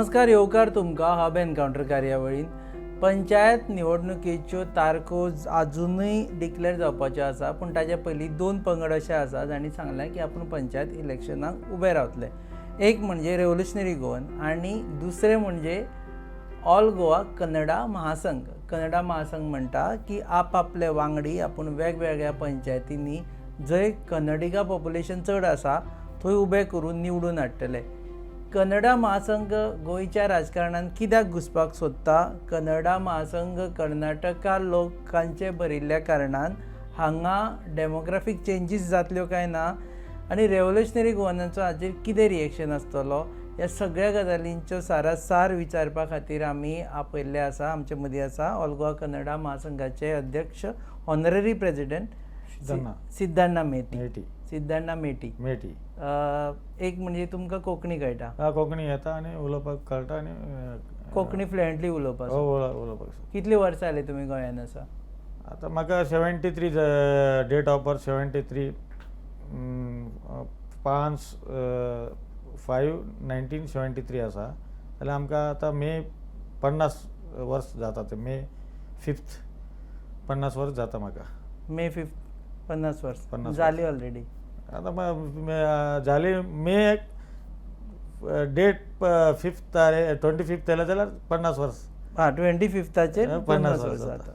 नमस्कार, येवकार तुमकां हब एनकावंटर कार्यावळीन पंचायत निवडणुकेच्यो तारखो अजूनय डिक्लेअर जावपाच्यो आसा, पूण ताचे पयलीं दोन पंगड अशे आसा जांणी सांगलां की आपूण पंचायत इलेक्शनाक उबे रावतले. एक म्हणजे रेव्होल्युशनरी गोवन आनी दुसरें म्हणजे ऑल गोवा कन्नडा महासंघ. कन्नडा महासंघ म्हणटा की आपआपले वांगडी आपूण वेगवेगळ्या पंचायतींनी जंय कन्नडिगा पॉप्युलेशन चड आसा थंय उबे करून निवडून हाडटले. कन्नडा महासंघ गोंयच्या राजकारणांत कित्याक घुसपाक सोदता? कन्नडा महासंघ कर्नाटका लोकांचे भरिल्ल्या कारणान हांगा डेमोग्राफीक चेंजीस जातल्यो काय ना आनी रेव्होल्युशनरी गोवनाचो हाचेर कितें रिएक्शन आसतलो ह्या सगळ्या गजालींचो सारासार विचारपा खातीर आमी आपयल्ले आसा. आमचे मदीं आसा ऑल गोवा कन्नडा महासंघाचे अध्यक्ष ऑनररी प्रेसिडेंट सिद्धण्णा मेटी. एक म्हणजे तुमकां कोंकणी कळटा? कोंकणी येता आनी उलोवपाक कळटा आनी कोंकणी फ्लुएंटली उलोवपाक? उलोवपाक. कितली वर्सां जाली तुमी गोंयांत आसा? आतां म्हाका 73 डेट ऑफ बर्थ 73 5/5/1973 आसा. जाल्यार आमकां आतां मे 50 वर्स जाता. ते मे 5th 50 वर्स जाता म्हाका. मे 5th 50 वर्स जाली ऑलरेडी. आतां जाली मे डेट 5th 25th येयले जाल्यार 50 वर्स. 25th 50 वर्स जाता.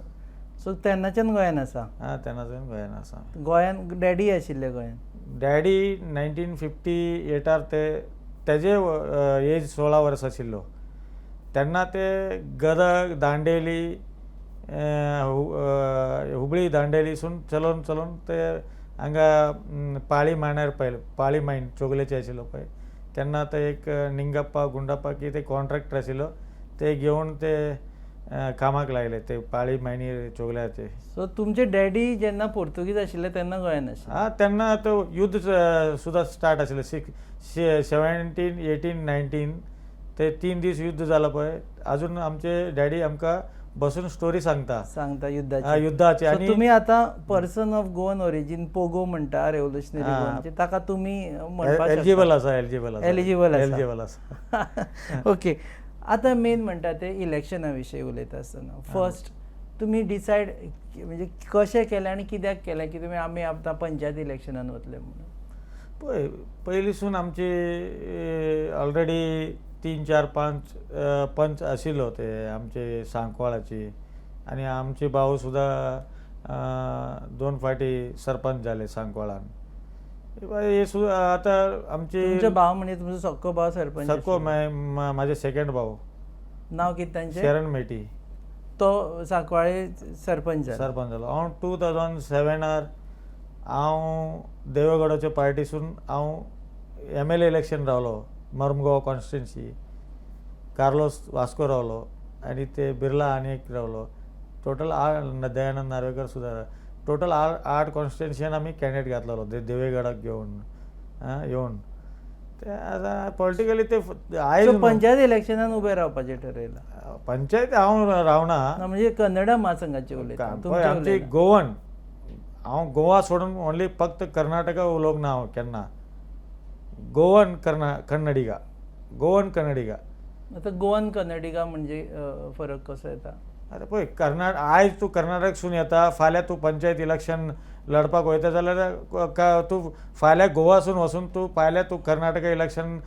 सो तेन्नाच्यान गोंयांत आसा? तेन्नाच्यान गोंयांत आसा. गोंयांत डॅडी आशिल्ले गोंयांत? डॅडी 1958 तेजे एज 16 वर्स आशिल्लो तेन्ना ते गदग दांडेली हुबळी दांडेलीसून चलोवन ते हांगा पाळी मांडार पळयले. पाळी मायन चोगलेचे आशिल्लो पळय तेन्ना ते एक निंगप्पा गुंडप्पा कितें कॉन्ट्रॅक्टर आशिल्लो ते घेवन ते कामाक लायले ते पाळी मायनी चोगल्याचे. सो तुमचे डॅडी जेन्ना पोर्तुगीज आशिल्ले तेन्ना गोंयांत आशिल्ले? तेन्ना तो युद्ध सुद्दां स्टार्ट आशिल्लें. 17, 18, 19 ते 3 दीस युद्ध जालां पळय. आजून आमचे डॅडी आमकां बसून स्टोरी सांगता युद्धाची. आनी तुमी आतां person of Goan origin Pogo म्हणटा रेव्होल्युशनरी गोवनाचे, ताका तुमी म्हणपाक एलिजिबल आसा. ओके. आतां मेन म्हणटा ते इलेक्शना विशीं उलयता आसतना फर्स्ट तुमी डिसायड म्हणजे कशें केलें आनी कित्याक केलें की तुमी आमी आतां पंचायत इलेक्शनान वतले म्हणून? पळय पयलींसून आमची ऑलरेडी 3-4-5 पंच आशिल्लो ते आमचे सांकवाळाची आनी आमचे भाव सुद्दां 2 फावटी सरपंच जाले सांकवाळान. हे सुद्दां आतां आमचे तुमचे भाव म्हणजे तुमचो सक्को भाव सरपंच? सक्को म्हाजे सेकंड भाव. नांव कितें तांचें? शरण मेटी. तो सांकवाळे सरपंच जालो. हांव 2007 हांव देवेगौडाच्या पार्टीसून हांव MLA इलेक्शन रावलो. मर्मगांव कॉन्स्टिट्युएन्सी. कार्लोस वास्को रावलो आनी ते बिर्ला आनी एक रावलो. टोटल दयानंद नार्वेकर सुद्दां. टोटल 8 कॉन्स्टिट्युएन्सीन आमी कॅन्डिडेट घातलेलो देवेगडाक घेवन येवन. ते आतां पॉलिटिकली ते पंचायत इलेक्शनान उबे रावपाचें ठरयलां? पंचायत हांव रावना. म्हणजे कन्नडा महासंघाचे उलयता आमची गोवन. हांव गोवा सोडून ओन्ली फक्त कर्नाटका उलोवंक ना हांव केन्ना. गोवन कन्नडिगा. आतां गोवन कन्नडिगा म्हणजे फरक कसो येता? आतां पळय आयज तूं कर्नाटकसून येता, फाल्यां तूं पंचायत इलेक्शन लडपाक वयता जाल्यार तूं फाल्यां गोवासून वचून फाल्यां तूं कर्नाटका इलेक्शन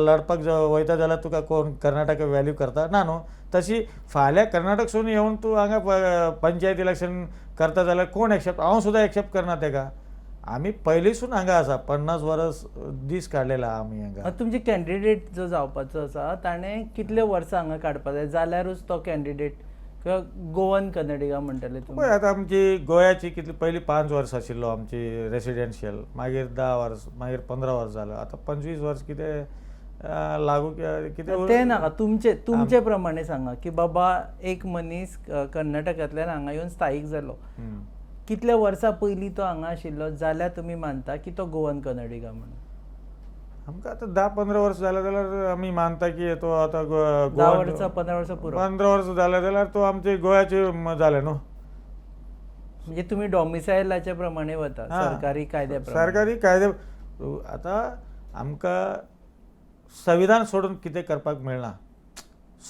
लडपाक वयता जाल्यार तुका कोण कर्नाटका वॅल्यू करता ना न्हू. तशी फाल्यां कर्नाटकसून येवन तूं हांगा पंचायत इलेक्शन करता जाल्यार कोण एक्सेप्ट? हांव सुद्दां एक्सेप्ट करना तेका. आमी पयलींसून हांगा आसा. 50 वर्स दीस काडलेला आमी हांगा. तुमचे कॅन्डिडेट जो जावपाचो आसा ताणें कितले वर्सां हांगा काडपा जाय जाल्यारूच तो कॅन्डिडेट किंवा गोवन कन्नडिगा म्हणटले तुमी? आतां आमची गोंयाची कितली पयलीं 5 वर्स आशिल्लो आमची रेसिडेन्शियल, मागीर 10 वर्स, मागीर 15 वर्स जालो. आतां 25 वर्स कितें लागू कितें तें नाका. तुमचे प्रमाणे सांगा की बाबा एक मनीस कर्नाटकांतल्यान हांगा येवन स्थायीक जालो, कितल्या वर्सां पयलीं तो हांगा आशिल्लो जाल्यार तुमी मानता की तो गोवन कन्नडिगा म्हणून? आमकां आतां 10-15 वर्स जाले जाल्यार आमी मानता की तो आतां 10 वर्सां 15 वर्सां पुरो. 15 वर्स जाले जाल्यार तो आमचे गोंयाचे जाले न्हू. म्हणजे तुमी डॉमिसायलाच्या प्रमाणे वता सरकारी कायद्या प्रमाणे? सरकारी कायदे आतां आमकां संविधान सोडून कितें करपाक मेळना.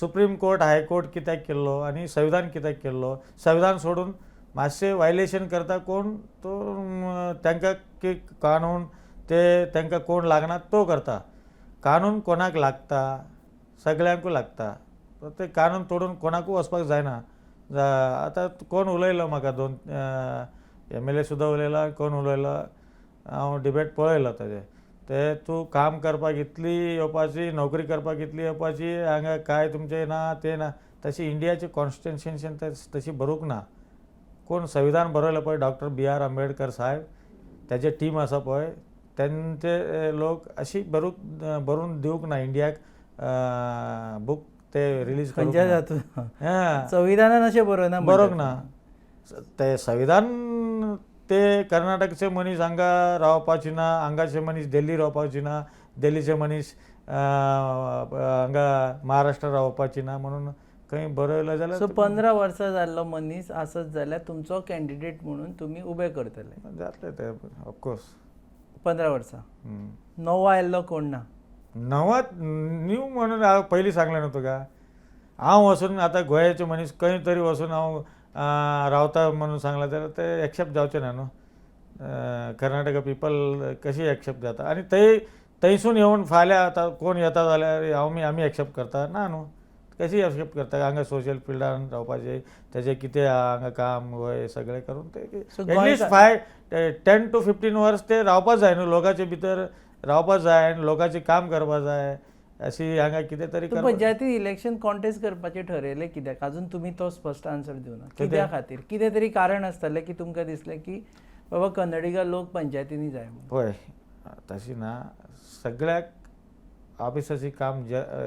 सुप्रीम कोर्ट हायकोर्ट कित्याक केल्लो आनी संविधान कित्याक केल्लो, संविधान सोडून मातशें वायलेशन करता कोण तो तांकां की कानून ते तांकां कोण लागना तो करता. कानून कोणाक लागता, सगळ्यांकूय लागता. ते कानून तोडून कोणाकूय वचपाक जायना. आतां कोण उलयलो म्हाका दोन MLA सुद्दां उलयला, कोण उलयलो, हांव डिबेट पळयलो ताजे. ते तूं काम करपाक इतली येवपाची, नोकरी करपाक इतली येवपाची, हांगा काय तुमचें ना तें ना. तशी इंडियाची कॉन्स्टिट्युशन तशी बरोवंक ना. कोण संविधान बरयलो पळय डॉक्टर B.R. आंबेडकर साहेब, ताजे टीम आसा पळय, तांचे लोक अशी बरोवन दिवंक ना इंडियाक बूक ते रिलीज खंयच्या करूंक जातून ना. संविधानान अशें बरोवना बरोवंक ना. ते संविधान ते कर्नाटकचे मनीस हांगा रावपाची ना, हांगाचे मनीस दिल्ली रावपाची ना, दिल्लीचे मनीस हांगा महाराष्ट्र रावपाची ना म्हणून खंय बरयलं जाल्यार. सो 15 वर्सां जाल्लो मनीस आसत जाल्यार तुमचो कॅन्डिडेट म्हणून तुमी उबे करतले. जातले ते ऑफकोर्स. 15 वर्सां नवो आयल्लो कोण ना. नवात न्यू म्हणून हांव पयलीं सांगलें न्हू तुका. हांव वचून आतां गोंयाचे मनीस खंय तरी वचून हांव रावता म्हणून सांगलें जाल्यार ते एक्सेप्ट जावचें ना न्हू. कर्नाटका पीपल कशी एक्सेप्ट जाता. आनी थंयसून येवन फाल्यां आतां कोण येता जाल्यार आमी एक्सेप्ट करता ना न्हू. कशी एक्सेप्ट करता. हांगा सोशल फिल्डान रावपाचें, तेजें कितें हांगा काम वय सगळें करून ते एटलिस्ट 10 to 15 वर्स ते रावपाक जाय न्हू. लोकांचे भितर रावपाक जाय आनी लोकांचें काम करपाक जाय. अशी हांगा कितें तरी पंचायतीन इलेक्शन कॉन्टेस्ट करपाचें ठरयलें कित्याक अजून तुमी तो स्पश्ट आन्सर दिवना. कित्या खातीर कितें तरी कारण आसतलें की तुमकां दिसलें की बाबा कन्नडिगा लोक पंचायतीनी जाय म्हणून. पळय तशी ना. सगळ्याक ऑफिसाची काम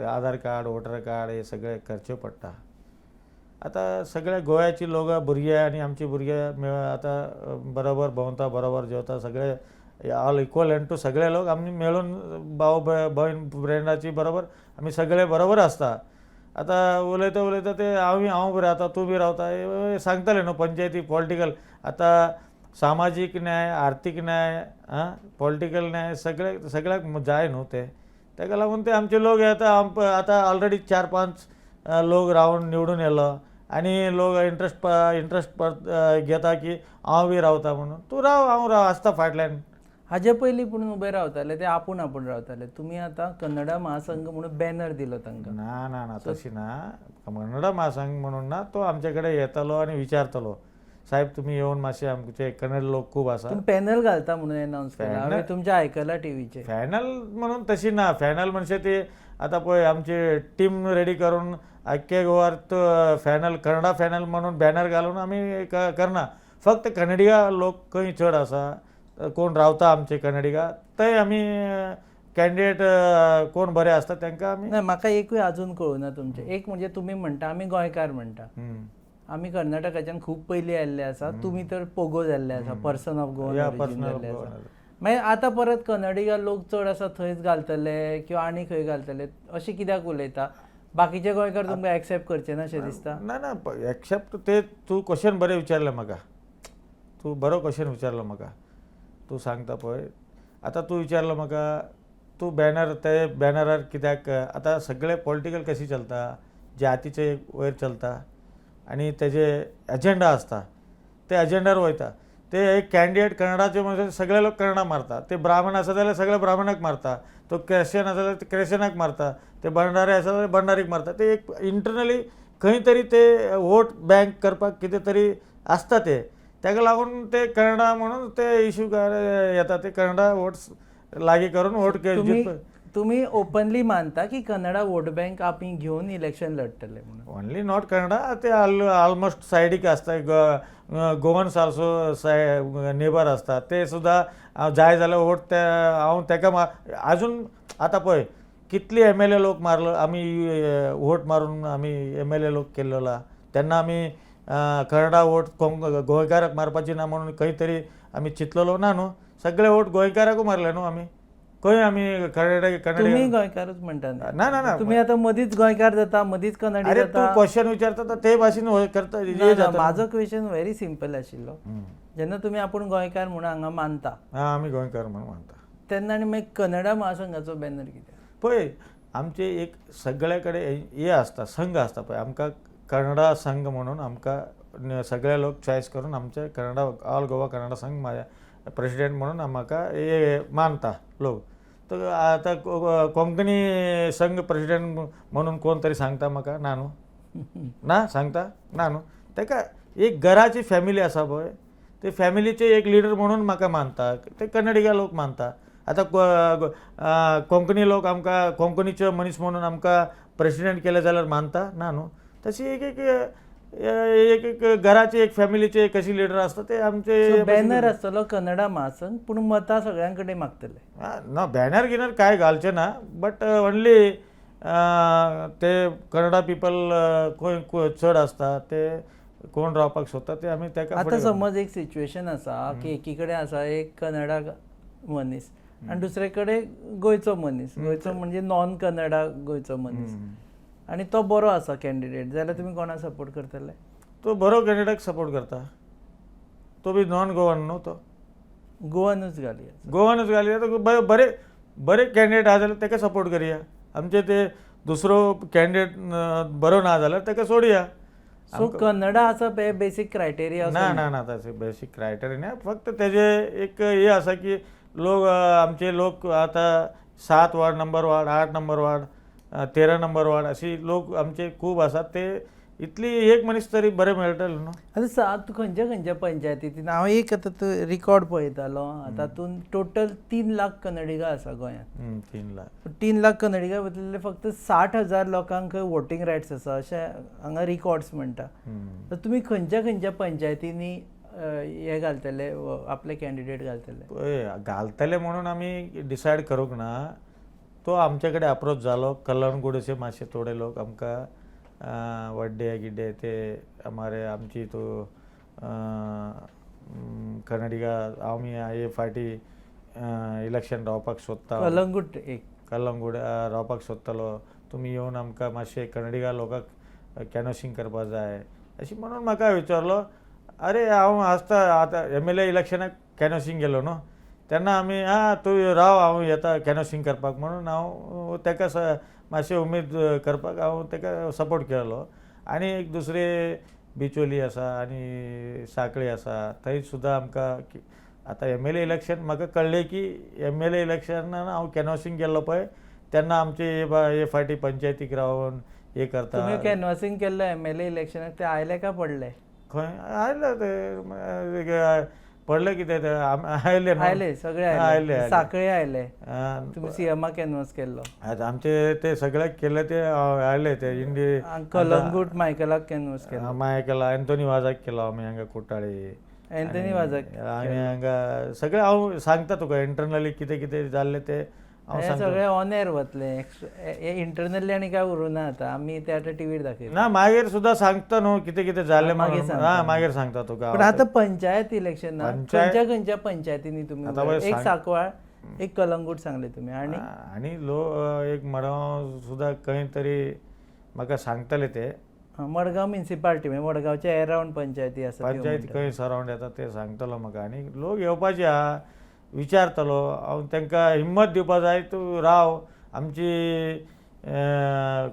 आधार कार्ड, वोटर कार्ड हे सगळें करचें पडटा. आतां सगळे गोंयाची लोक भुरगे आनी आमची भुरगे आतां बरोबर भोंवता, बरोबर जेवता, सगळे ऑल इक्वल एंड टू सगळे लोक आमी मेळून भाव भयण फ्रेंडाची बरोबर आमी सगळे बरोबर आसता. आतां उलयता उलयता ते हांव बी रावता, तूं बी रावता हे सांगतले न्हू. पंचायती पॉलिटिकल आतां सामाजीक न्याय, आर्थीक न्याय, पॉलिटिकल न्याय सगळ्याक जाय न्हू. ताका लागून ते आमचे लोक येता. आतां ऑलरेडी 4-5 लोक रावन निवडून येयलो आनी लोक इंट्रस्ट घेता की हांव बी रावता म्हणून. तूं राव, हांव आसता फाटल्यान. हाजे पयलीं पूण उबे रावताले ते आपूण रावताले. तुमी आतां कन्नडा महासंघ म्हणून बॅनर दिलो तांकां. ना तशी ना. कन्नडा महासंघ म्हणून ना. तो आमचे कडेन येतलो आनी विचारतलो साहेब तुमी येवन मातशे आमचे कन्नड लोक खूब आसा. तुमी पॅनल घालता म्हणून अनावन्स केला. हांवें तुमचें आयकलां टीव्हीचेर. पॅनल म्हणून तशी ना. पॅनल म्हणजे ते आतां पळय आमची टीम रेडी करून आख्खे गोवार पॅनल कन्नडा पॅनल म्हणून बॅनर घालून आमी करना. फक्त कन्नडिगा लोक खंय चड आसा, कोण रावता आमचे कन्नडिगा, थंय आमी कॅन्डिडेट कोण बरे आसता तांकां आमी. ना म्हाका एकूय आजून कळुना तुमचें. एक म्हणजे तुमी म्हणटा आमी गोंयकार म्हणटा. आमी कर्नाटकाच्यान खूब पयलीं आयल्ले आसा. तुमी तर पोगो जाल्ले आसा, पर्सन ऑफ गोवन ओरिजीन जाल्ले आसा. मागीर आतां परत कन्नडिगा लोक चड आसा थंयच घालतले किंवा आनी खंय घालतले अशें कित्याक उलयता. बाकीचे गोंयकार तुमकां एक्सेप्ट करचे ना अशें दिसता. ना एक्सेप्ट ते तूं क्वेश्चन बरें विचारलें म्हाका. तूं बरो क्वेश्चन विचारलो म्हाका. तूं सांगता पळय आतां तूं विचारलो म्हाका तूं बॅनर ते बॅनरार कित्याक. आतां सगळे पॉलिटिकल कशी चलता, जातीचे वयर चलता आनी तेजे एजेंडा आसता. ते एजेंडार वयता. ते एक कॅन्डिडेट कन्नडाचे म्हणजे सगळे लोक कन्नडा मारता. ते ब्राह्मण आसा जाल्यार सगळे ब्राह्मणाक मारता. तो क्रिश्चन आसा जाल्यार ते क्रिश्चनाक मारता. ते भंडारी आसा जाल्यार भंडारीक मारता. ते एक इंटरनली खंय तरी ते वोट बँक करपाक कितें तरी आसता ते. ताका लागून ते कन्नडा म्हणून ते इश्यू येता. ते कन्नडा वोट्स लागीं करून वोट तुमी ओपनली मानता की कन्नडा वोट बँक आमी घेवन इलेक्शन लढतले म्हणून. Only not Kannada. ते ऑलमोस्ट सायडीक आसता. गोवन्स ऑल्सो नेबर आसता. ते सुद्दां जाय जाल्यार वोट ते हांव ताका आजून आतां पळय कितली MLA लोक मारलो आमी वोट मारून आमी MLA लोक केल्लो. तेन्ना आमी कन्नडा वोट गोंयकाराक मारपाची ना म्हणून खंय तरी आमी चिंतलेलो ना न्हू. सगळे वोट गोंयकाराकूय मारले न्हू आमी. खंय आमी तुम्ही गोंयकारच म्हणटा ना. तुम्ही आता मदींच गोंयकार जाता, मदींच कन्नडी अरे जाता. तूं क्वेश्चन विचारता ते भाशेन करता. म्हाजो क्वेश्चन व्हेरी सिंपल आशिल्लो. जेन्ना तुमी आपूण गोंयकार म्हणून हांगा मानता, आमी गोंयकार म्हणून मानता, तेन्ना आनी मागीर कन्नडा महासंघाचो बॅनर कित्याक? पळय आमचे एक सगळ्याकडे हे असता संघ असता पळय आमकां कन्नडा संघ म्हणून आमकां सगळे लोक चॉयस करून आमचे कन्नडा ऑल गोवा कन्नडा संघ माझ्या प्रेसिडेंट म्हणून म्हाका हे मानता लोक. तर आता कोंकणी संघ प्रेसिडेंट म्हणून कोण तरी सांगता म्हाका ना न्हू ना सांगता ना न्हू. ताका एक घराची फॅमिली आसा पळय ते फॅमिलीचे एक लिडर म्हणून म्हाका मानता ते कन्नडिगा लोक मानता. आतां कोंकणी लोक आमकां कोंकणीचो मनीस म्हणून आमकां प्रेसिडेंट केले जाल्यार मानता ना न्हू. तशी एक एक एक एक घराची एक फॅमिलीचे कशी लिडर असता ते आमचे बॅनर आसतलो कन्नडा महासंघ पूण मतां सगळ्यां कडेन मागतले. ना बॅनर गिनर काय घालचे ना बट ओन्ली ते कन्नडा पिपल खंय चड आसता ते कोण रावपाक सोदता ते आमी ताका. आतां समज एक सिच्युएशन आसा की एकी कडेन आसा एक कन्नडा मनीस आनी दुसरे कडेन गोंयचो मनीस, गोंयचो म्हणजे नॉन कन्नडा गोंयचो मनीस, आनी तो बरो आसा कॅन्डिडेट जाल्यार तुमी कोणाक सपोर्ट करतले? तो बरो कॅन्डिडेट सपोर्ट करता. तो बी नॉन गोवन न्हू तो गोवानूच घालया. गोवानूच घालया तर बरे बरे कॅन्डिडेट आहा जाल्यार ताका सपोर्ट करया. आमचे ते दुसरो कॅन्डिडेट बरो ना जाल्यार ताका सोडया. सो कन्नडा आसा पळय बेसीक क्रायटेरिया? ना ना ना तशें बेसीक क्रायटेरिया ना. फक्त तेजे एक हे आसा की लोक आमचे लोक आतां 7 ward number ward 8 number ward 13 number ward अशी लोक आमचे खूब आसात. ते इतली एक मनीस तरी बरें मेळटलें न्हू. आतां तूं खंयच्या खंयच्या पंचायतींत हांव एक आतां रिकॉर्ड पळयतालो तातूंत टोटल 3 लाख कन्नडिगा आसा गोंयांत. 3 लाख 3 लाख कन्नडिगा भितरले फक्त 60,000 लोकांक खंय वोटींग रायट्स आसा अशें हांगा रिकॉर्ड्स म्हणटा. तर तुमी खंयच्या खंयच्या पंचायतींनी हे घालतले आपले कॅन्डिडेट घालतले? पळय घालतले म्हणून आमी डिसायड करूंक ना. तो आमचे कडेन अप्रोच जालो कलंगूटचे मातशे थोडे लोक आमकां वड्डे गिड्डे ते आमारे आमची तो कन्नडिगा आमी हे फाटी इलेक्शन रावपाक सोदता. कलंगूट रावपाक सोदतालो. तुमी येवन आमकां मातशे कन्नडिगा लोकांक कॅनवसिंग करपा जाय अशी म्हणून म्हाका विचारलो. अरे हांव आसता आतां MLA इलेक्शनाक कॅनवसिंग गेलो न्हू तेन्ना आमी तूं राव हांव येता कॅनवसिंग करपाक म्हणून हांव ताका मातशें उमेद करपाक हांव ताका सपोर्ट केलो. आनी एक दुसरे बिचोली आसा आनी सांकळी आसा थंय सुद्दां आमकां आतां MLA इलेक्शन म्हाका कळ्ळें की MLA इलेक्शनान हांव कॅनवसिंग गेल्लो पळय तेन्ना आमचे हे फाटी पंचायतीक रावन हे करता. तुमी कॅनवसिंग केल्लो MLA इलेक्शनाक ते आयले काय पडले? खंय आयले ते पडले कितें ते आयले सगळे आयले. सांकळे आयले. तुमी CMA कॅनवस केल्लो? आमचे ते सगळ्याक केले ते आयले ते इंडी. कलंगूट मायकलाक कॅनवस केलो? मायकला एंथोनी वाजाक केलो आमी हांगा कुट्टाळे. एंथोनी वाजाक आनी हांगा सगळें हांव सांगता तुका इंटरनली कितें कितें जाल्लें ते हे सगळे ऑन एअर वतले. इंटरनली आनी काय उरूना आतां आमी ते आतां टीव्हीर दाखयता. ना मागीर सुद्दां सांगता न्हू कितें कितें जाल्लें मागीर सांगता तुका. पण आतां पंचायत इलेक्शन खंयच्या खंयच्या पंचायतींनी तुमी एक सांकवाळ एक कलंगूट सांगले तुमी आनी एक मडगांव सुद्दां खंय तरी म्हाका सांगतले ते. मडगांव म्युनिसिपालिटी म्हणजे मडगांवच्या एरावंड पंचायती आसा पंचायती खंय सरावंड येता ते सांगतलो म्हाका. आनी लोक येवपाचे आहा विचारतलो हांव तांकां हिम्मत दिवपा जाय. तूं राव आमची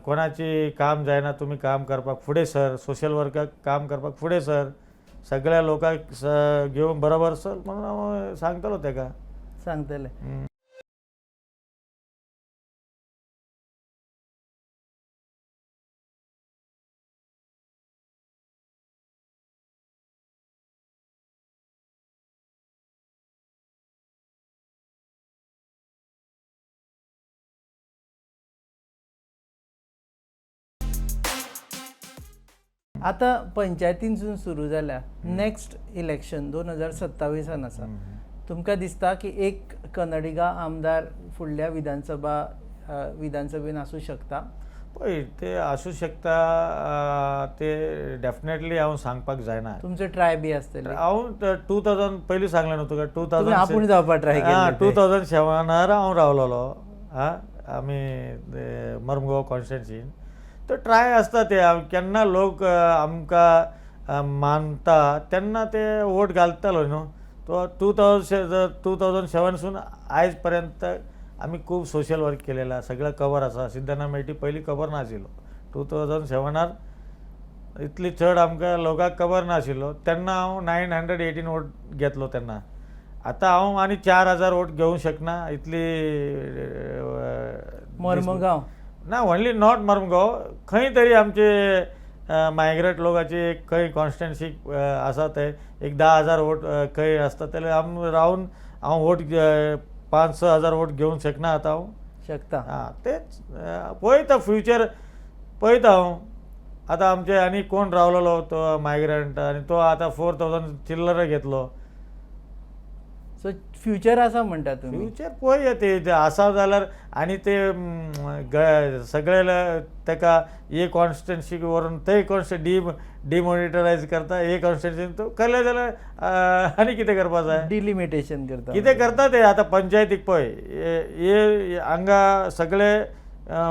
कोणाची काम जायना तुमी काम करपाक फुडें सर सोशल वर्काक काम करपाक फुडें सर सगळ्या लोकांक घेवन बरोबर सर म्हणून हांव सांगतलो ताका. सांगतले. आतां पंचायतींसून सुरू जाल्या नेक्स्ट इलेक्शन 2027 आसा. तुमकां दिसता की एक कन्नडिगा आमदार फुडल्या विधानसभेन आसूं शकता? पळय ते आसूं शकता ते डेफिनेटली हांव सांगपाक जायना. तुमचे ट्राय बी आसतले. हांव 2000 पयलीं सांगलें न्हू तुका 2000 आपूण जावपाक ट्राय केलें. 2007 हांव रावलोलो आमी मर्मगांव कॉन्स्टिट्युएन्सीन. तो ट्राय आसता ते केन्ना लोक आमकां मानता तेन्ना ते वोट घालतलो न्हू. तो 2007सून आयज पर्यंत आमी खूब सोशल वर्क केलेला, सगळं कवर आसा. सिद्धना मेळटी पयलीं खबर नाशिल्लो. 2007 इतली चड आमकां लोकांक खबर नाशिल्लो. तेन्ना हांव 918 वोट घेतलो तेन्ना. आतां हांव आनी 4000 वोट घेवंक शकना इतली मर्मगांव ना, ओन्ली नॉट मर्मगांव, खंय तरी आमचे मायग्रेट लोकांची एक खंय कॉन्स्टिट्युन्सी आसा ते एक 10,000 वोट खंय आसता तेले रावन हांव वोट 5-6 हजार वोट घेवंक शकना आतां हांव. शकता. हां तेच पळयता फ्युचर पळयता हांव. आतां आमचे आनी कोण रावलेलो तो मायग्रंट आनी तो आतां 4000 चिल्लर घेतलो. सो फ्युचर आसा म्हणटा तुमी. फ्युचर पळोवया ते आसा जाल्यार आनी ते सगळे ताका एक कॉन्स्टिट्युन्सी व्हरून ते डिमॉनिटरायज करता, एक कॉन्स्टिट्युन्सी तो केलें जाल्यार आनी कितें करपा जाय. डिलिमिटेशन करता. कितें करता ते आतां पंचायतीक पळय हे हांगा सगळे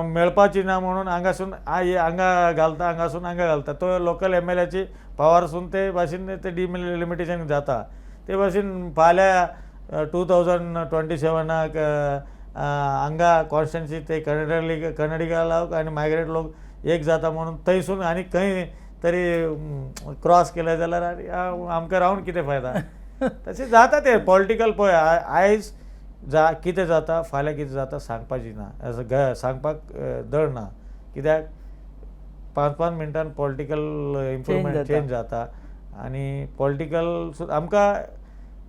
मेळपाची ना म्हणून हांगासून हांगा घालता, हांगासून हांगा घालता. तो लोकल MLAची पावरसून ते भाशेन ते डिलिमिटेशन जाता. ते भाशेन फाल्यां 2027 हांगा कॉन्स्टिट्युन्सी ते कन्नडिगा लोक आनी मायग्रेट लोक एक जाता म्हणून थंयसून आनी खंय तरी क्रॉस केले जाल्यार आमकां रावन कितें फायदा. तशें जाता ते पॉलिटिकल पळय आयज कितें जाता फाल्यां कितें जाता सांगपाची ना, सांगपाक दळ ना. कित्याक 5-5 मिनटान पॉलिटिकल इम्प्रुवमेंट चेंज जाता आनी आमकां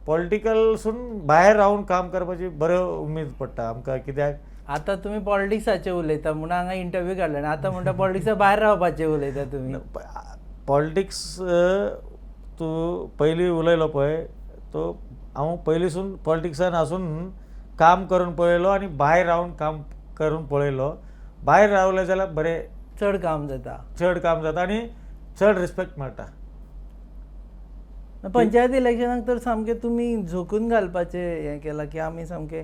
पॉलिटिकलसून भायर रावन काम करपाची बऱ्यो उमेद पडटा आमकां. कित्याक आतां तुमी पॉलिटिक्साचे उलयता म्हणून हांगा इंटरव्यू काडला आनी आतां म्हणटा पॉलिटिक्सा भायर रावपाचें उलयता तुमी. पॉलिटिक्स तूं पयलीं उलयलो पळय तो हांव पयलींसून पॉलिटिक्सान आसून काम करून पळयलो आनी भायर रावन काम करून पळयलो. भायर रावलें जाल्यार बरें चड काम जाता आनी चड रिस्पेक्ट मेळटा. पंचायत इलेक्शनाक तर सामकें तुमी झोकून घालपाचें हें केलां की आमी सामके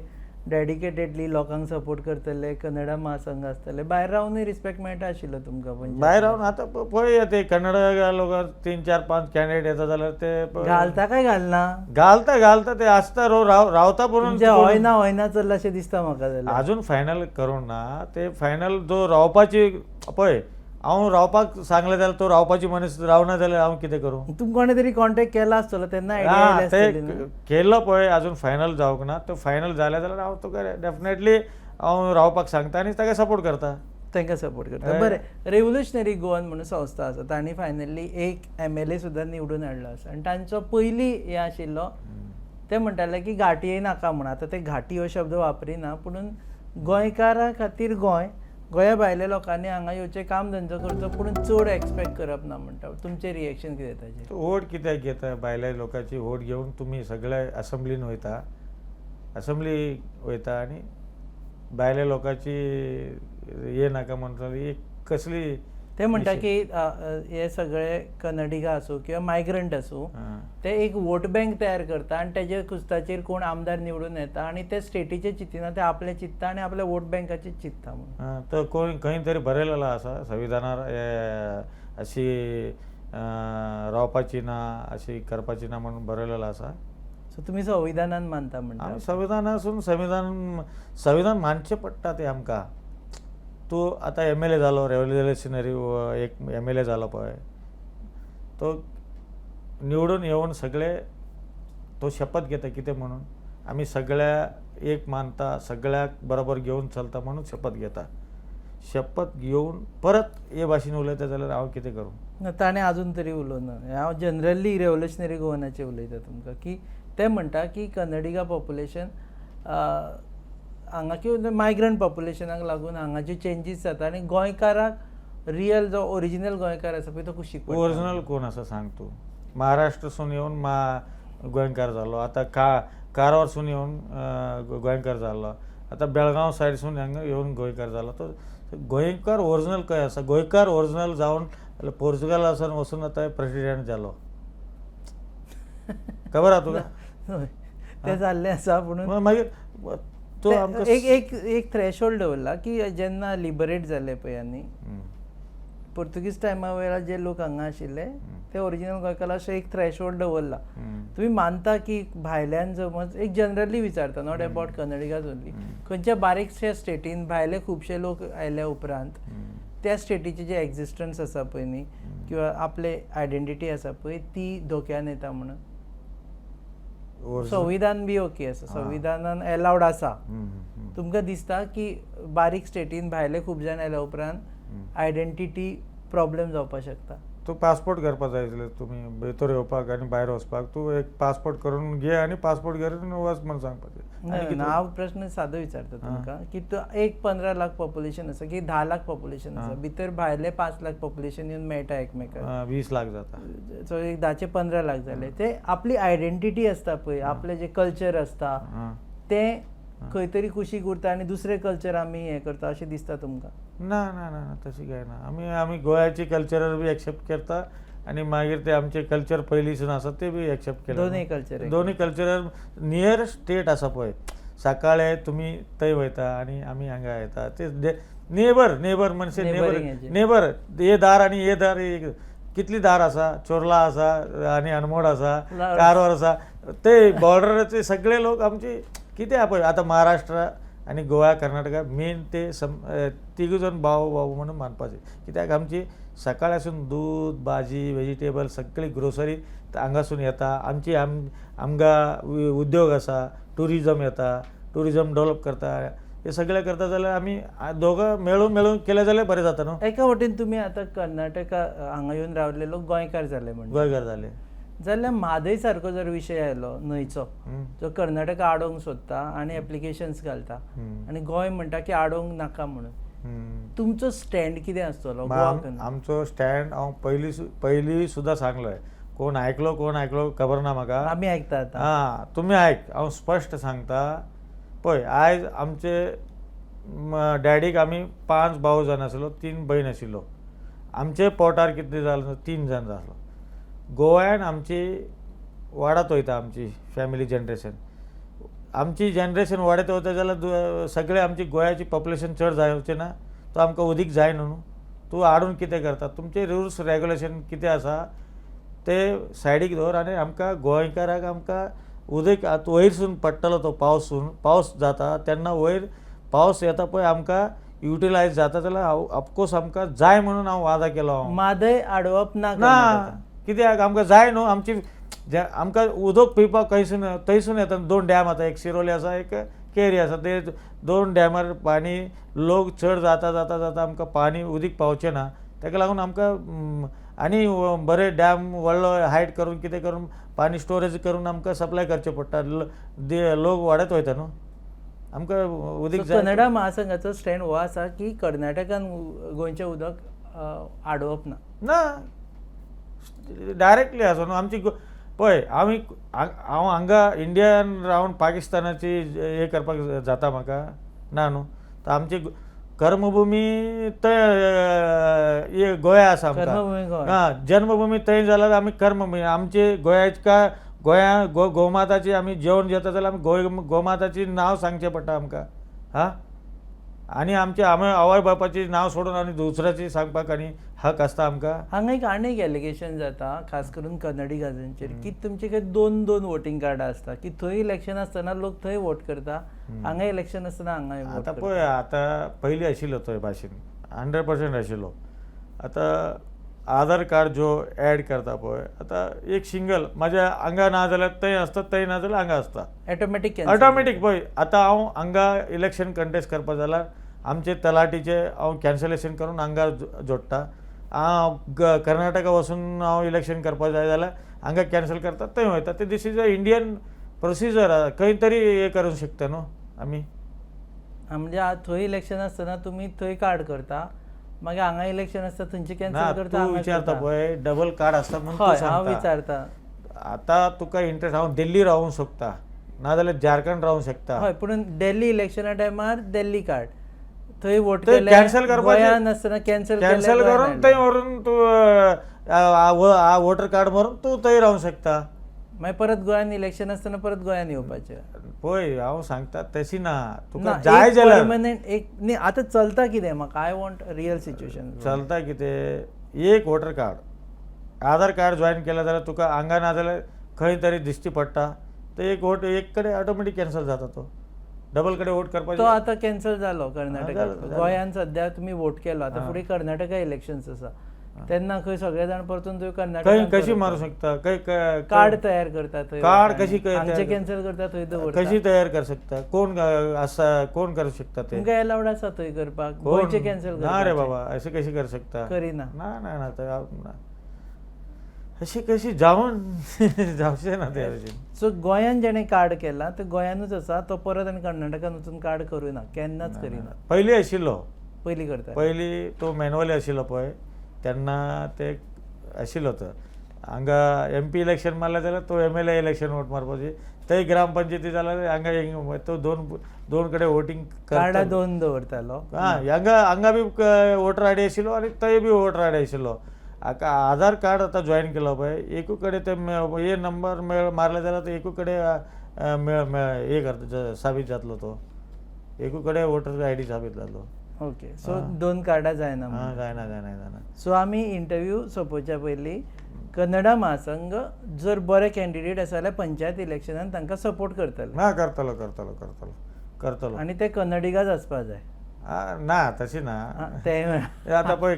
डेडिकेटेडली लोकांक सपोर्ट करतले, कन्नडा महासंघ आसतले. भायर रावनूय रिस्पेक्ट मेळटा आशिल्लो तुमकां. भायर रावन आतां पळया ते कन्नडा लोक 3-4-5 कॅन्डिडेट येता जाल्यार ते घालता काय घालना. घालता ते आसता रावता म्हणून होयना चल्ला अशें दिसता म्हाका. जाल्यार अजून फायनल करूं ना. ते फायनल जो रावपाची पळय हांव रावपाक सांगलें जाल्यार तो रावपाची मनीस रावना जाल्यार हांव कितें करूं. तुमकां कोणे तरी कॉन्टेक्ट केला आसतलो तेन्ना आयडिया ते केल्लो पळय अजून फायनल जावंक ना. तो फायनल जालें जाल्यार हांव तुका डेफिनेटली हांव रावपाक सांगता आनी ताका सपोर्ट करता. तांकां सपोर्ट करता. बरें, रेव्होल्युशनरी गोवन म्हणून संस्था आसा तांणी फायनली एक MLA सुद्दां निवडून हाडलो आसा आनी तांचो पयलीं हें आशिल्लो ते म्हणटाले की घाटी नाका म्हणून. आतां ते घाटी हो शब्द वापरिना पुणून गोंयकारां खातीर गोंया भायल्या लोकांनी हांगा येवचें, काम धंदो करचो पुणून चड एक्सपेक्ट करप ना म्हणटा. तुमचें रिएक्शन कितें ताचेर. वोट कित्याक घेता भायल्या लोकांची वोट घेवन तुमी सगळे असेंब्लीन वयता आनी भायल्या लोकांची हे नाका म्हणटा एक कसली. ते म्हणटा की हे सगळे कन्नडिगा आसूं किंवा मायग्रंट आसूं ते एक वोट बँक तयार करता आनी तेजे कुस्ताचेर कोण आमदार निवडून येता आनी ते स्टेटीचे चिंतिना, ते आपले चिंतता आनी आपल्या वोट बँकाचेर चिंतता म्हणून. तो खंय तरी बरयलेलो आसा संविधानार अशी रावपाची ना, अशी करपाची ना म्हणून बरयलेलो आसा. सो तुमी संविधानान मानता म्हणटा. आमी संविधानासून संविधान मानचें पडटा तें आमकां. तूं आतां MLA जालो, रेव्होल्युशनरी एक MLA जालो पळय, तो निवडून येवन सगळे तो शपथ घेता कितें म्हणून आमी सगळ्या एक मानता, सगळ्याक बरोबर घेवन चलता म्हणून शपथ घेता. शपथ घेवन परत हे भाशेन उलयता जाल्यार हांव कितें करूं. ताणें आजून तरी उलोवना. हांव जनरली रेव्होल्युशनरी गोवनाचेर उलयता तुमकां की ते म्हणटा की कन्नडिगा पॉप्युलेशन हांगा किंवा मायग्रंट पॉप्युलेशनाक लागून हांगाचे चेंजीस जाता आनी गोंयकाराक रियल जो ओरिजिनल गोंयकार आसा पळय तो कुशीक पडटा. ओरिजिनल कोण आसा सांग तूं. महाराष्ट्रसून येवन गोंयकार जालो, आतां कारवारसून येवन गोंयकार जालो, आतां बेळगांव सायडसून हांगा येवन गोंयकार जालो. तो गोंयकार ओरिजिनल खंय आसा. गोंयकार ओरिजिनल जावन पोर्तुगालासून वचून आतां प्रेसिडेंट जालो. खबर आहा तुका. ते जाल्लें आसा पुणून मागीर तो एक थ्रेशोल्ड दवरला की जेन्ना लिबरेट जाले पळय आनी पोर्तुगीज टायमा वेळार जे लोक हांगा आशिल्ले ते ओरिजिनल गोंयकार अशें एक थ्रेशोल्ड दवरला. तुम्ही मानता की भायल्यान समज एक जनरली विचारता नॉट अबाउट कन्नडिगाज ओन्ली, खंयच्या बारीकशा स्टेटीन भायले खुबशे लोक आयल्या उपरांत त्या स्टेटीचे जे एक्झिस्टन्स आसा पळय न्ही किंवा आपले आयडेंटिटी आसा पळय ती धोक्यान येता म्हणून. संविधान बी ओके आसा, संविधानान अलावड आसा. तुमकां दिसता की बारीक स्टेटीन भायले खूब जाण आयल्या उपरांत आयडेंटिटी प्रॉब्लेम जावपाक शकता? तू पासपोर्ट करपाक जाय आसलें, तुमी भितर येवपाक आनी भायर वचपाक तू एक पासपोर्ट करून घे आनी पासपोर्ट घेवन वच म्हणून सांगपाचें. हांव प्रश्न सादो विचारता तुमकां की तो एक 15 लाख पॉप्युलेशन आसा की 10 लाख पॉप्युलेशन आसा, भितर भायले 5 लाख पॉप्युलेशन येवन मेळटा एकमेकाक, 20 लाख जाता. सो एक 10 चे 15 लाख जाले. ते आपली आयडेंटिटी आसता पळय, आपले जे कल्चर आसता ते खंय तरी कुशीक उरता आनी दुसरे कल्चर आमी हें करता अशें दिसता तुमकां? ना ना ना तशी काय ना. आमी गोंयाची कल्चर बी एक्सेप्ट करता आनी मागीर ते आमचे कल्चर पयलींसून आसा ते बी एक्सेप्ट केले. दोन्ही कल्चर नियर स्टेट आसा पळय, सकाळी तुमी थंय वयता आनी आमी हांगा येता, ते नेबर मनशे नेबर हे दार आनी हे दार कितली दार आसा, चोरला आसा आनी अनमोड आसा, कारवार आसा, ते बॉर्डराचे सगळे लोक आमचे कितें पळय. आतां महाराष्ट्र आनी गोवा कर्नाटका मेन ते तिगूय जाण भाव म्हणून मानपाचे, कित्याक आमची सकाळसून दूध भाजी व्हेजिटेबल सगळी ग्रोसरी हांगासून येता. आमची आमकां उद्योग आसा, टुरिजम येता, टुरिजम डेव्हलप करता, हे सगळें करता जाल्यार आमी दोगां मेळून केलें जाल्यार बरें जाता न्हू. एका वटेन तुमी आतां कर्नाटका हांगा येवन रावले लोक गोंयकार जाले म्हणजे गोंयकार जाले जाल्यार म्हादय सारको जर विशय आयलो न्हंयचो, जो कर्नाटका आडोवंक सोदता आनी एप्लिकेशन्स घालता आनी गोंय म्हणटा की आडोवंक नाका म्हणून, तुमचो स्टँड कितें आसतलो? आमचो स्टँड हांव पयलीं सुद्दां सांगलोय, कोण आयकलो खबर ना म्हाका, आमी आयकता आतां. तुमी आयक, हांव स्पश्ट सांगता पळय. आयज आमचे डॅडीक आमी 5 भाव जाण आसलो, 3 भयण आशिल्लो. आमचे पोटार कितले जालो? 3 जाण जालो. गोंयान आमची वाडत वयता, आमची फॅमिली जनरेशन, आमची जनरेशन वाडत वता जाल्यार सगळे आमची गोंयाची पॉप्युलेशन चड जावचें ना. तो आमकां उदीक जाय न्हू. तूं हाडून कितें करता? तुमचे रुल्स रेग्युलेशन कितें आसा ते सायडीक दवर आनी आमकां गोंयकाराक आमकां उदक वयरसून पडटलो तो पावस जाता तेन्ना वयर पावस येता पळय आमकां युटिलायज जाता जाल्यार ऑफकोर्स आमकां जाय म्हणून हांव वादा केलो. म्हादय आडोवप ना, कित्याक आमकां जाय न्हू. आमची आमकां उदक पिवपाक थंयसून येता. 2 डॅम आसा, एक शिरोली आसा, एक केरी आसा. ते 2 डॅमार पाणी लोक चड जाता आमकां पाणी उदीक पावचें ना. ताका लागून आमकां आनी बरें डॅम व्हडलो हायट करून कितें करून पाणी स्टोरेज करून आमकां सप्लाय करचें पडटा. लोक वाडत वयता न्हू. आमकां उदीक जाय. कन्नडा महासंघाचो स्टँड हो आसा की कर्नाटकान गोंयचें उदक आडोवप ना, डायरेक्टली आसा न्हू. आमची पळय हांव हांगा इंडियान रावन पाकिस्तानाची हे करपाक जाता म्हाका ना न्हू. तर आमची कर्मभूमी थंय गोंया आसा आमकां. जन्मभूमी थंय जाल्यार आमी कर्मभूमी आमची गोंया गोमाताची आमी जेवण जेता जाल्यार आमी गोमाताची नांव सांगचें पडटा आमकां. आनी आमचे आवय बापाची नांव सोडून आनी दुसऱ्याची सांगपाक आनी हक आसता आमकां. हांगा एक आनी एक एलिगेशन जाता खास करून कन्नडिगाजांचेर की तुमचे काही 2 वोटींग कार्डां आसता की थंय इलेक्शन आसतना लोक थंय वोट करता, हांगा इलेक्शन आसतना हांगा वोट करता. आतां पळय, आतां पयलीं आशिल्लो थंय भाशेन 100% आशिल्लो. आतां आधार कार्ड जो ॲड करता पळय, आतां एक सिंगल म्हाज्या हांगा ना जाल्यार थंय आसता, थंय ना जाल्यार हांगा आसता. ऑटोमॅटीक पळय. आतां हांव हांगा इलेक्शन कंटेस्ट करपा जाल्यार आमचे तलाटीचे हांव कॅन्सलेशन करून हांगा जोडटा. हांव कर्नाटका वचून हांव इलेक्शन करपा जाय जाल्यार हांगा कॅन्सल करता, थंय वयता. ते this is a Indian procedure. खंय तरी हे करूंक शकता न्हू आमी. म्हणजे थंय इलेक्शन आसतना तुमी थंय कार्ड करता, मागीर हांगा इलेक्शन आसता थंयचे कॅन्सल करता. तूं विचारता पळय डबल कार्ड आसता म्हणून हांव विचारता. आतां तुका इंट्रस्ट हांव दिल्ली रावूंक शकता, नाजाल्यार झारखंड रावूंक शकता. हय, पूण दिल्ली इलेक्शना टायमार दिल्ली कार्ड थंय वोट कॅन्सल गोंयान आसतना कॅन्सल करून थंय व्हरून तूं वोटर कार्ड व्हरून तूं थंय रावूंक शकता. मागीर परत गोंयान इलेक्शन आसतना परत गोंयान येवपाचें. पळय हांव सांगता तशी ना. तुका जाय जाल्यार परमनंट एक न्ही. आतां चलता कितें म्हाका आय वॉन्ट रियल सिच्युएशन. चलता कितें, एक वोटर कार्ड आधार कार्ड जॉईन केलं जाल्यार तुका आंगा ना जाल्यार खंय तरी दिश्टी पडटा ते एक वोट एक कडेन ऑटोमॅटीक कॅन्सल जाता तो डबल कडेन वोट तो करपाचो आता कॅन्सल जालो जालो, कर्नाटकात जालो. गोंयान सध्या तुम्ही वोट केलो आता फुडें कर्नाटका इलेक्शन्स आसा तेन्ना खंय सगळे जाण परतून थंय खंय कर्नाटकात कशी मारू शकता कार्ड तयार करता थंय कार्ड कशी काय हांगचे तयार- कॅन्सल करता थंय दवरता कशी तयार कर शकता कोण असा कोण करू शकता ते तुमकां अलाउड आसा थंय करपाक कोण गोंयचे कॅन्सल ना रे बाबा असे कशी कर शकता करिना ना ना ना ते ना. अशी कशी जाऊन जावचे ना ते अशी. सो गोंयान जेणे कार्ड केला ते गोंयानूच आसा तो परत आनी कर्नाटकान वचून कार्ड करूना केन्नाच करिना पयलीं आशिल्लो पयलीं करता पयलीं तो मॅन्युअली आशिल्लो पळय तेन्ना ते आशिल्लो तो हांगा MP इलेक्शन मारलें जाल्यार तो MLA इलेक्शन वोट मारपाची थंय ग्रामपंचायती जाल्यार हांगा तो दोन कडेन वोटींग कार्डा दोन दवरतालो हांगा बी वोटर आय डी आशिल्लो आनी थंय बी वोटर आय डी आशिल्लो आधार कार्ड आतां जॉईन केलो पळय एकू कडेन ते हे नंबर मारले जाल्यार तो एकू कडेन हे करता साबीत जातलो तो एकू कडेन वोटर आय डी साबीत जातलो ओके सो दोन कार्डां जायना हां जायना सो आमी इंटरव्यू सोंपोवच्या पयलीं कन्नडा महासंघ जर बरे कॅन्डिडेट आसा जाल्यार पंचायत इलेक्शनान तांकां सपोर्ट करतले ना करतलो आनी ते कन्नडिगाच आसपा जाय ना तशी ना ते आतां पळय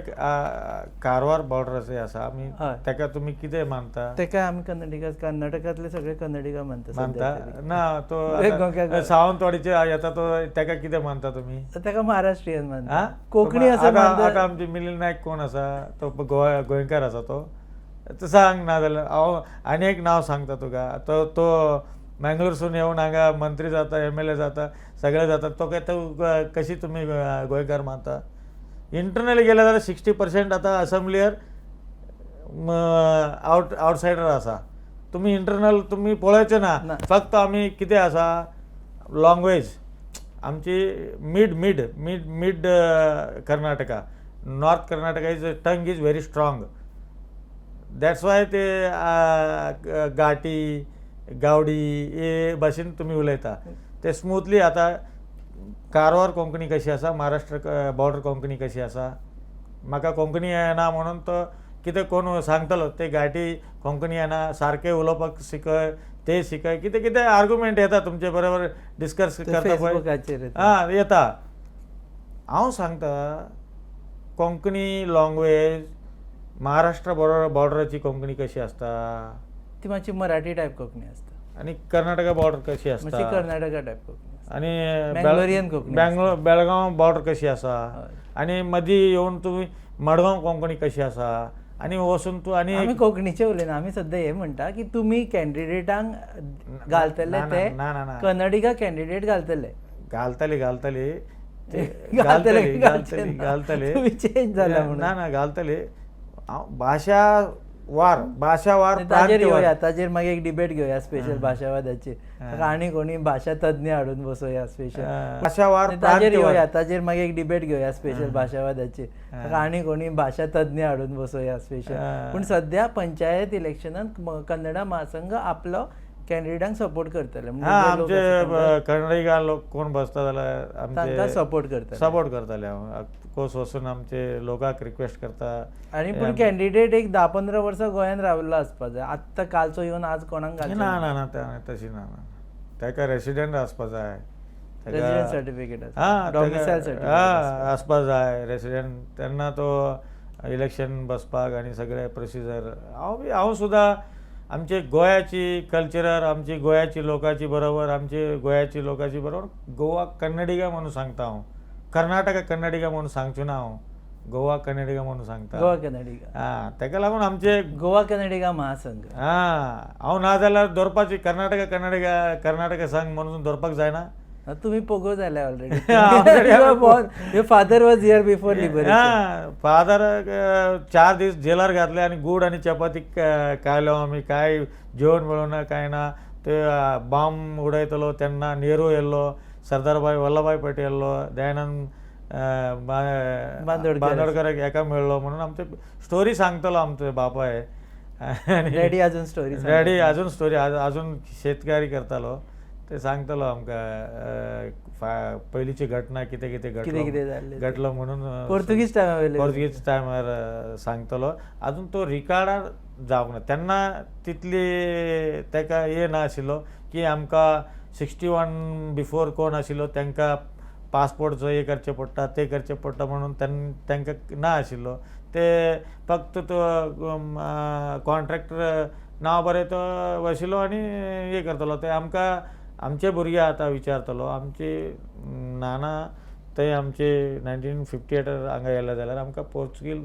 कारवार बॉर्डर अशें आसा आमी हय. ताका तुमी कितें मानता तेका आमी कन्नडिगा कर्नाटकांतले सगळे कन्नडिगा म्हणटा मानता सध्या तरी. ना तो गोंयकार. आतां सावंतवाडीचे येता तो ताका कितें मानता तुमी तेका महाराष्ट्रीयन म्हणटा हा? कोंकणी असं आतां मानता आतां आमचे मिलींद नायक कोण आसा तो गोंयकार आसा तो सांग ना जाल्यार हांव आनी एक नांव सांगता तुका तो मँगलोरसून येवन हांगा मंत्री जाता MLA जाता सगळे जाता तो काय तो कशी तुमी गोंयकार मानता इंटरनली गेले जाल्यार 60% आतां असेंब्लीयर आवटसायडर आसा तुमी इंटरनल तुमी पळोवचे ना ना. फक्त आमी कितें आसा लँग्वेज आमची mid Karnataka north Karnataka is tongue is very strong that's why ते घाटी गावडी हे भाशेन तुमी उलयता ते स्मुथली आतां कारवार कोंकणी कशी आसा महाराष्ट्र बॉर्डर कोंकणी कशी आसा म्हाका कोंकणी येना म्हणून तो कितें कोण सांगतलो ते घाटी कोंकणी येना सारकें उलोवपाक शिकय ते शिकय कितें कितें आर्ग्युमेंट येता तुमचे बरोबर डिस्कस करता पळय फेसबुकाचेर येता. हां येता हांव सांगता कोंकणी लँग्वेज महाराष्ट्र बॉर्डराची कोंकणी कशी आसता ती मातशी मराठी टायप कोंकणी आसता आणि कर्नाटका बॉर्डर कशी मातशी आसता कर्नाटका टायप कोंकणी आसता. आणि बँगलोरियन कोंकणी बेळगांव बॉर्डर कशी आसा हय. आणि मदीं येवन तुमी मडगांव कोंकणी कशी आसा आणि वचून तूं आनी आमी कोंकणीचे उलयना आमी सद्या हे म्हणटा की तुमी कॅन्डिडेटांक घालतले ना, ते ना, ना, ना. कन्नडिगा कॅन्डिडेट घालतले घालतली ते घालतले घालतली तुम्ही चेंज जाला म्हणून ना घालतली भाशा वार ताजेर येवया ताजेर मागीर एक डिबेट घेवया स्पेशल भाशावादाचेर आनी कोणी भाशा तज्ञ हाडून बसोवया स्पेशल भाशावार ताजेर येवया ताजेर मागीर एक डिबेट घेवया स्पेशल भाशावादाचेर आनी कोणी भाशा तज्ञ हाडून बसोवया स्पेशल पूण सध्या पंचायत इलेक्शनात कन्नडा महासंघ आपलो कॅन्डिडेटांक सपोर्ट करतले आमचे कर्नाटका लोक कोण बसता जाल्यार तांकां आमचे सपोर्ट करतले सपोर्ट करताले हांव कोस वचून आमचे लोकांक रिक्वेस्ट करता आनी पूण कॅन्डिडेट एक 10-15 वर्सां गोंयान राविल्लो आसपा जाय आत्तां कालचो येवन आज कोणाक घालचो ना तशी ना ताका रेसिडेंट आसपा जाय रेसिडेंट सर्टिफिकेट डॉमिसायल सर्टिफिकेट आसपा जाय रेसिडेंट तेन्ना तो इलेक्शन बसपाक आनी सगळे प्रोसिजर हांव सुद्दां आमचे गोंयाची कल्चरर आमची गोंयाची लोकांची बरोबर आमची गोंयाची लोकांची बरोबर गोवा कन्नडिगा म्हणून सांगता हांव कर्नाटका कन्नडिगा म्हणून सांगचो ना हांव गोवा कन्नडिगा म्हणून सांगता गोवा कन्नडिगा ताका लागून आमचे गोवा कन्नडिगा महासंघ हांव ना जाल्यार दवरपाची कर्नाटका सांग म्हणून दवरपाक जायना तुमी पोगो जाल्या already father was here before liberation father 4 दीस जेलार घातले आनी गूड आनी चपाती खायलो आमी काय जेवण मेळूना काय ना ते बॉम्ब उडयतलो तेन्ना नेहरू येयल्लो सरदारभाई वल्लभभाई पटेल येयल्लो दयानंद बांदोडकराक एका मेळ्ळो म्हणून आमचे स्टोरी सांगतलो आमचो बापाय डॅडी अजून स्टोरी अजून शेतकारी करतालो ते सांगतलो आमकां पयलींची घटना कितें कितें घडलो म्हणून पोर्तुगीज टायमार सांगतलो अजून तो रिकार्डार जावंक ना. तेन्ना तितली ताका हें नाशिल्लो की आमकां 61 बिफोर कोण आशिल्लो तांकां पासपोर्टचो हे करचें पडटा ते करचें पडटा म्हणून तांकां ना आशिल्लो. ते फक्त तो कॉन्ट्रॅक्टर नांव बरयतो आशिल्लो आनी हे करतलो. ते आमकां आमचे भुरगे आतां विचारतलो. आमचे नाना ते आमचे 1958 हांगा येयले जाल्यार आमकां पोर्चुगेज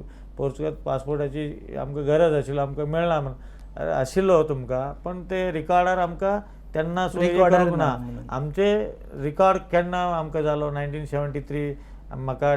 पासपोर्टाची आमकां गरज आशिल्लो, आमकां मेळना म्हणून आशिल्लो तुमकां, पण ते रिकॉर्डार आमकां तेन्ना करूंक ना. आमचे रिकॉर्ड केन्ना आमकां जालो 1973 म्हाका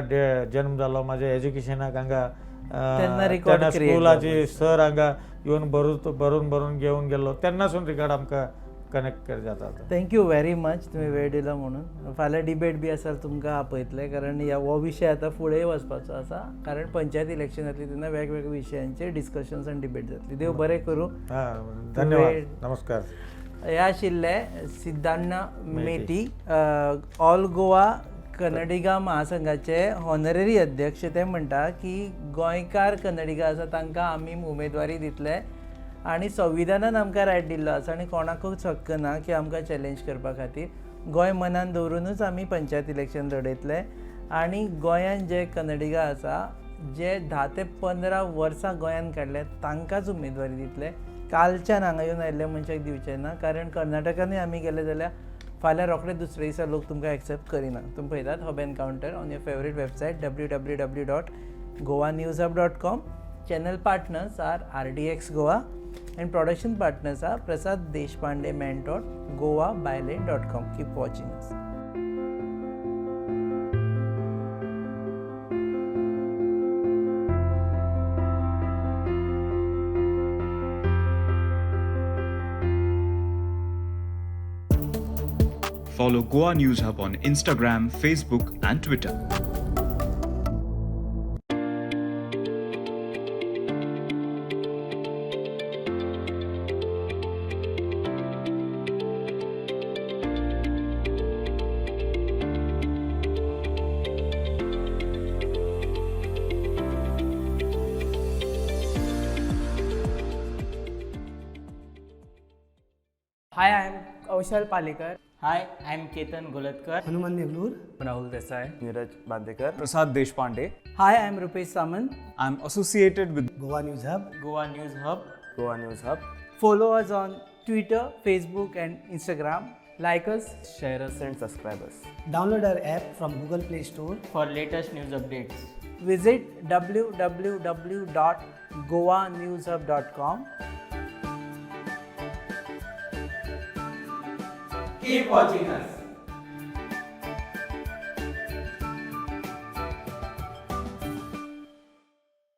जन्म जालो. म्हाज्या एज्युकेशनाक हांगा तेन्ना स्कुलाची सर हांगा येवन भरून घेवन गेल्लो, तेन्नासून रिकॉर्ड आमकां कनेक्ट जाता. थँक्यू व्हेरी मच तुम्ही वेळ दिलो म्हणून. फाल्यां डिबेट बी आसा जाल्यार आपयतले, कारण हो विशय आतां फुडें वचपाचो आसा, कारण पंचायत इलेक्शन जातली तेन्ना वेगवेगळ्या विशयांचेर डिस्कशन्स आनी डिबेट जातली. देव बरें करूं. धन्यवाद. नमस्कार. हे आशिल्ले सिद्धाण्णा मेटी, ऑल गोवा कन्नडिगा महासंघाचे हॉनररी अध्यक्ष. ते म्हणटा की गोंयकार कन्नडिगा आसा तांकां आमी उमेदवारी दितले आनी संविधानान आमकां रायट दिल्लो आसा आनी कोणाकूच हक्क ना की आमकां चॅलेंज करपा खातीर. गोंय मनान दवरूनच आमी पंचायत इलेक्शन लडयतले आनी गोंयान जे कन्नडिगा आसा जे 10 ते 15 वर्सां गोंयान काडले तांकांच उमेदवारी दितले. कालच्यान हांगा येवन आयिल्ल्या मनशाक दिवचे ना, कारण कर्नाटकानूय आमी गेले जाल्यार फाल्यां रोखडे दुसरे दिसा लोक तुमकां एक्सेप्ट करिना. तुमी पळयतात hub encounter on your favourite website www.goanewshub.com. Channel partners are RDX Goa and production partners are Prasad Deshpande Mentor, GoaByLane.com. Keep watching us. Follow Goa News Hub on Instagram, Facebook and Twitter. Hi, I am Kaushal Palekar. Hi, I am Ketan Golatkar. Hanuman Neglur. Rahul Desai, Neeraj Bandekar, Prasad Deshpande. Hi, I am Rupesh Samant. I'm associated with Goa News Hub. Goa News Hub. Goa news hub. Follow us on Twitter, Facebook, and Instagram. Like us. Share us send subscribers. Download our app from Google Play Store. for latest news updates. Visit www.goanewshub.com. Keep watching us.